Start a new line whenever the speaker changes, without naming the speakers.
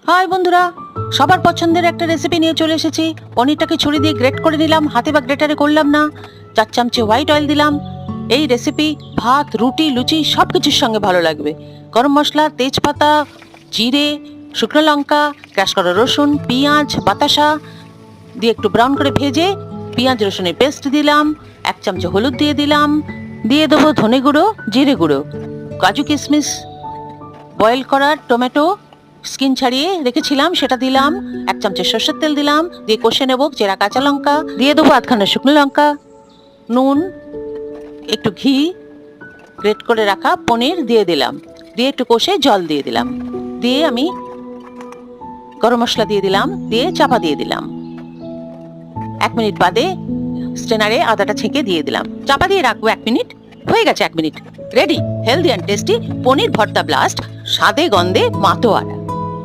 High বন্ধুরা, সবার পছন্দের একটা রেসিপি নিয়ে চলে এসেছি। পনিরটাকে ছুরি দিয়ে গ্রেট করে নিলাম, হাতে বা গ্রেটারে করলাম না। 4 চামচে হোয়াইট অয়েল দিলাম। এই রেসিপি ভাত, রুটি, লুচি সব কিছুর সঙ্গে ভালো লাগবে। গরম মশলা, তেজপাতা, জিরে, শুকনো লঙ্কা, ক্রাশ করা রসুন, পেঁয়াজ, বাতাসা দিয়ে একটু ব্রাউন করে ভেজে পেঁয়াজ রসুনের পেস্ট দিলাম। 1 চামচে হলুদ দিয়ে দিলাম। দিয়ে দেবো ধনে গুঁড়ো, জিরে গুঁড়ো, কাজু কিশমিশ, বয়েল করা টমেটো স্কিন ছাড়িয়ে রেখেছিলাম সেটা দিলাম। 1 চামচে সর্ষের তেল দিলাম, দিয়ে কষে নেব। চেরা কাঁচা লঙ্কা দিয়ে দেবো, 1/2 শুকনো লঙ্কা, নুন, একটু ঘি, গ্রেট করে রাখা পনির দিয়ে দিলাম। দিয়ে একটু কষে জল দিয়ে দিলাম। দিয়ে আমি গরম মশলা দিয়ে দিলাম, দিয়ে চাপা দিয়ে দিলাম। 1 মিনিট বাদে স্ট্রেনারে আদাটা ছেঁকে দিয়ে দিলাম। চাপা দিয়ে রাখবো 1 মিনিট। হয়ে গেছে 1 মিনিট। Ready healthy and tasty paneer bharta blast, স্বাদে গন্ধে মাতোয়ারা।